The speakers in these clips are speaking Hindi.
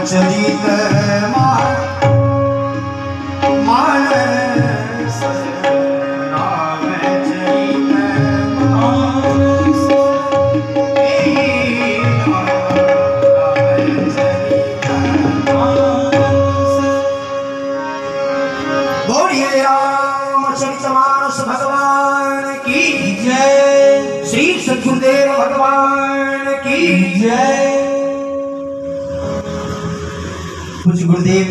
चरित मानस राम चरित मानस बोलिए रामचरितमानस भगवान की जय। श्री सद्गुरुदेव भगवान की जय। कुछ गुरुदेव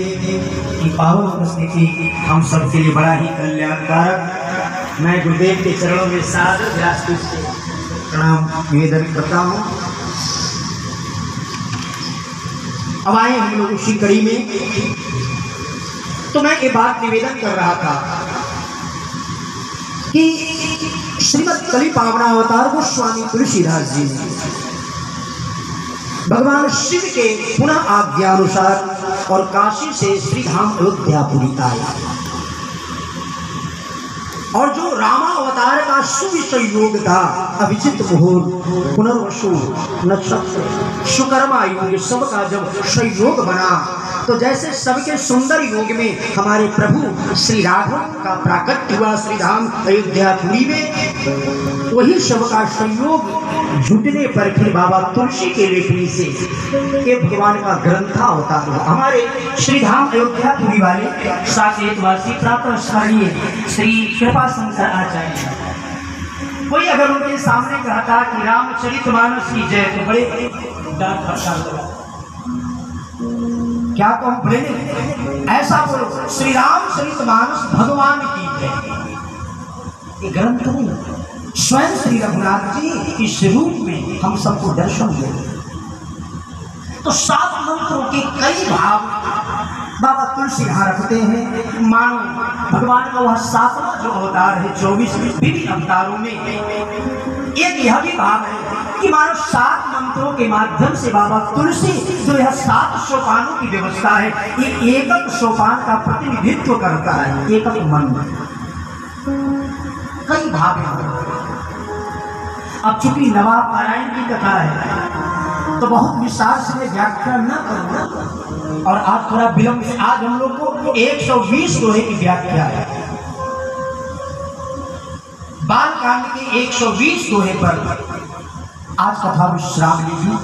की पावन उपस्थिति हम सबके लिए बड़ा ही कल्याणकारक। मैं गुरुदेव के चरणों में सादर व्यासपीठ से प्रणाम निवेदन करता हूँ। अब आए हम लोग उसी कड़ी में। तो मैं ये बात निवेदन कर रहा था कि श्रीमद कलि पावना अवतार गोस्वामी तुलसीदास जी ने भगवान शिव के पुनः आज्ञानुसार और काशी से श्रीधाम अयोध्यापुरी आए और जो रामावतार का सुविषय योग था, अभिजित मुहूर्त, पुनर्वसु नक्षत्र, सुकर्मा योग, सबका जब संयोग बना तो जैसे सबके सुंदर योग में हमारे प्रभु श्री राघव का प्राकट्य हुआ श्रीधाम अयोध्यापुरी में, वही सबका संयोग जुटने पर फिर बाबा तुलसी के लेखनी से ये भगवान का ग्रंथा होता है। हमारे श्रीधाम अयोध्यापुरी वाले साकेतवासी प्रातः स्मरणीय श्री कृपा शंकर आचार्य, कोई अगर उनके सामने कहता कि रामचरितमानस की जय तो बड़े डांट फटकार लगा। क्या कहूं बोले, ऐसा बोलो श्री रामचरितमानस भगवान की जय। ये ग्रंथ नहीं, स्वयं श्री रघुनाथ जी इस रूप में हम सबको दर्शन देंगे। तो 7 मंत्रों के कई भाव बाबा तुलसी यहाँ रखते हैं। मानो भगवान का वह 7वां जो अवतार है, 24 विभिन्न अवतारों में एक यह भी भाव है कि मानो 7 मंत्रों के माध्यम से बाबा तुलसी जो यह 7 सोपानों की व्यवस्था है, ये एकक सोपान का प्रतिनिधित्व करता है। एकक मंत्र कई भाव हैं। अब चूंकि नवाब पारायण की कथा है तो बहुत विस्तार से मैं व्याख्या न करूंगा और आज थोड़ा विलंब से, आज हम लोग को 120 दोहे की व्याख्या है। बाल कांड के 120 दोहे पर आज कथा विश्राम लीजिए।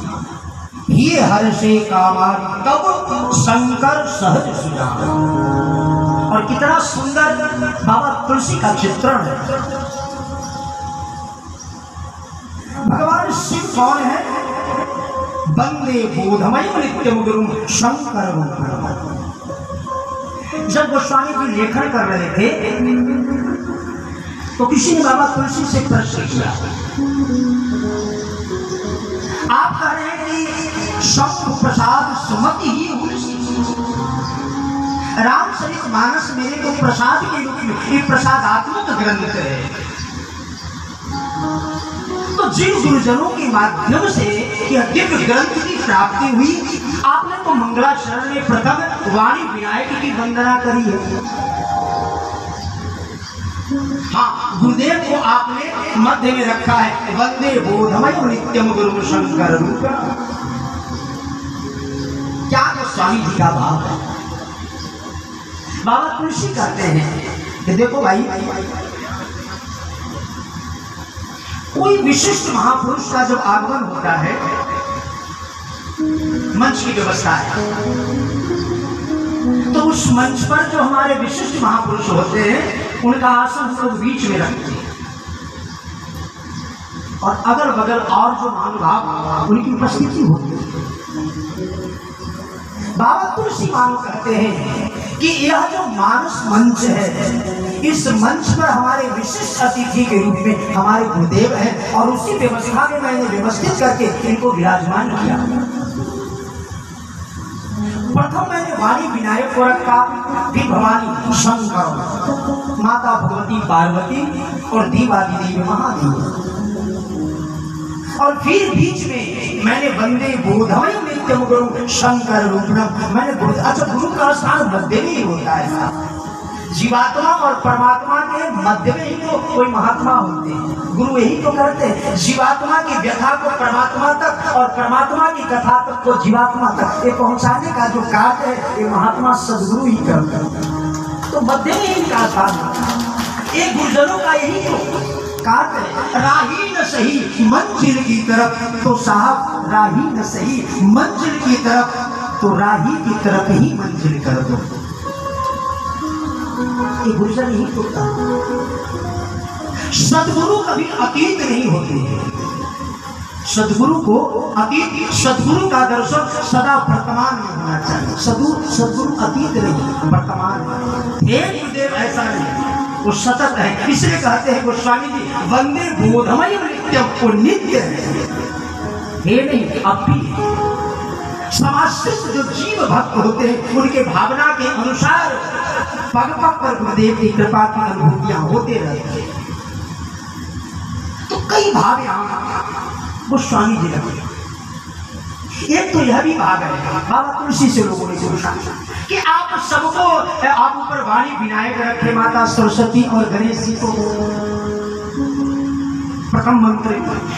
ये हर से कामार तब शंकर सहज सुजान। और कितना सुंदर बाबा तुलसी का चित्रण है। भगवान शिव कौन है? वंदे बोधमय नित्यम गुरुम शंकर रूपम। जब गोस्वामी जी लेखन कर रहे थे तो किसी ने बाबा तुलसी से प्रश्न किया, आप कह रहे हैं कि शंभु प्रसाद सुमति ही रामचरितमानस मेरे को प्रसाद के रूप में एक प्रसादात्मक ग्रंथ है। तो जिन गुरुजनों के माध्यम से यह दिव्य ग्रंथ की प्राप्ति हुई, आपने तो मंगलाचरण में प्रथम वाणी विनायक की वंदना करी है। हाँ, गुरुदेव को आपने मध्य में रखा है। वंदे बोधमय नित्यम गुरु शंकर रूप। क्या स्वामी जी का भाव है? बाबा तुलसी कहते हैं कि देखो भाई, कोई विशिष्ट महापुरुष का जब आगमन होता है, मंच की व्यवस्था है, तो उस मंच पर जो हमारे विशिष्ट महापुरुष होते हैं उनका आसन हम लोग बीच में रखते हैं और अगल बगल और जो महानुभाव उनकी उपस्थिति होती है। बाबा तुलसी मानो कहते हैं कि यह जो मानस मंच है, इस मंच पर हमारे विशिष्ट अतिथि के रूप में हमारे गुरुदेव हैं और उसी व्यवस्था में मैंने व्यवस्थित करके इनको विराजमान किया। प्रथम मैंने वाणी विनायक को रखा, फिर भवानी शंकर, माता भगवती पार्वती और देवादिदेव महादेव, और फिर बीच में मैंने वंदे बोधमय नित्यम गुरु शंकर रूपम। मैंने अच्छा, गुरु का स्थान मध्य में ही होता है। जीवात्मा और परमात्मा के मध्य में ही तो कोई महात्मा होते हैं, गुरु यही तो करते हैं। जीवात्मा की व्यथा को परमात्मा तक और परमात्मा की कथा तक को जीवात्मा तक ये पहुंचाने का जो कार्य है ये महात्मा सदगुरु ही करते हैं। तो मध्य में ही का कार्य, ये गुरुजनों का यही तो कार्य है। राही न सही मंजिल की तरफ, तो साहब राही न सही मंजिल की तरफ, तो राही की तरफ ही मंजिल कर दो। ये गुरुजन ही तो सदगुरु कभी अतीत नहीं होते। सदगुरु को अतीत, सदगुरु का दर्शन सदा वर्तमान में होना चाहिए। सदगुरु अतीत नहीं वर्तमान में। एक गुरुदेव ऐसा नहीं, वो सतत है। इसलिए कहते हैं गोस्वामी जी, वंदे बोधमय नित्यम, वो नित्य है, ये नहीं अब भी है। समाश्रित जो जीव भक्त होते हैं उनके भावना के अनुसार पग पग पर गुरुदेव की कृपा की अनुभूतियां होते रहती हैं। तो कई भाव यहाँ गोस्वामी जी लगे। एक तो यह भी भाग है बाबा तुलसी से लोगों ने पूछा कि आप सबको, आप ऊपर वाणी विनायक रखे, माता सरस्वती और गणेश जी को प्रथम मंत्र,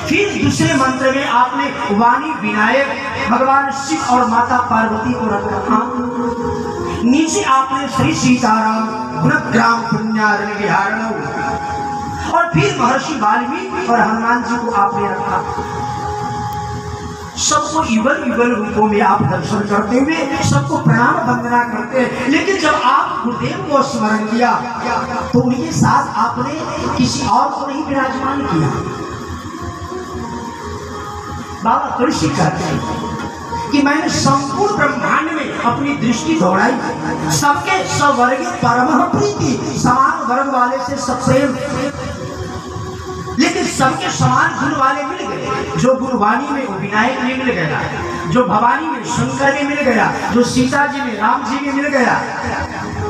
फिर दूसरे मंत्र में आपने वाणी विनायक भगवान शिव और माता पार्वती को रखा, नीचे आपने श्री सीताराम गुणग्राम पुण्यारण विहारण, और फिर महर्षि वाल्मीकि और हनुमान जी को आपने रखा। सबको युगल युगल रूपों में आप दर्शन करते हुए सबको प्रणाम वंदना करते हैं। लेकिन जब आप गुरुदेव को स्मरण किया तो उनके साथ आपने किसी और को नहीं विराजमान किया। बाबा तुलसी कहते हैं कि मैंने संपूर्ण ब्रह्मांड में अपनी दृष्टि दौड़ाई, सबके सवर्ग परम प्रीति, समान वर्ग वाले से सबसे, लेकिन सबके समान गुण वाले मिल गए। जो गुरुवाणी में वो विनायक में मिल गया, जो भवानी में शंकर में मिल गया, जो सीता जी में राम जी में मिल गया,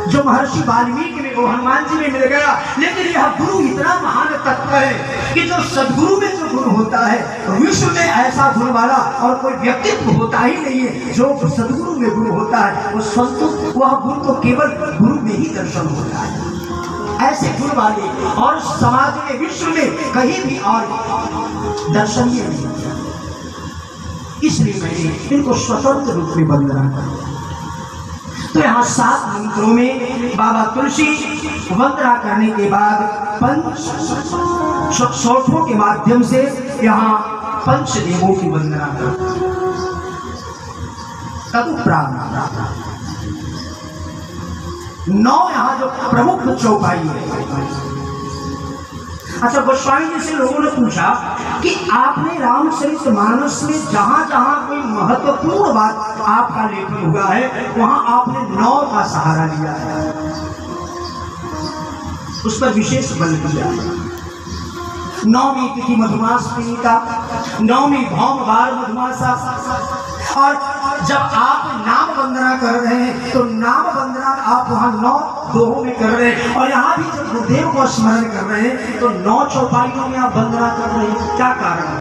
जो महर्षि वाल्मीकि में वो हनुमान जी में मिल गया। लेकिन यह गुरु इतना महान तत्व है कि जो सदगुरु में जो गुण होता है, विश्व में ऐसा गुण वाला और कोई व्यक्तित्व होता ही नहीं है। जो सदगुरु में गुण होता है वो संतुष्ट, वह गुण तो केवल गुरु में ही दर्शन होता है। ऐसे गुण वाले और समाज में विश्व में कहीं भी और दर्शनीय नहीं, इसलिए मैंने इनको स्वतंत्र रूप में वंदना करा। तो यहाँ 7 मंत्रों में बाबा तुलसी वंदना करने के बाद पंच सौठों के माध्यम से यहाँ पंचदेवों की वंदना करते, तदुपरांत 9 यहाँ जो प्रमुख चौपाई है। अच्छा, गोस्वामी जी से लोगों ने पूछा कि आपने रामचरितमानस में जहां जहां कोई महत्वपूर्ण बात आपका लेखन हुआ है वहां आपने 9 का सहारा लिया है, उस पर विशेष बल दिया। 9वीं तिथि मधुमास पीता, 9वीं भौम बार मधुमासा, और जब आप नाम वंदना कर रहे हैं तो नाम वंदना आप वहां 9 दोहों में कर रहे हैं, और यहाँ भी जब गुरुदेव को स्मरण कर रहे हैं तो 9 चौपाइयों में आप वंदना कर रहे हैं। क्या कारण?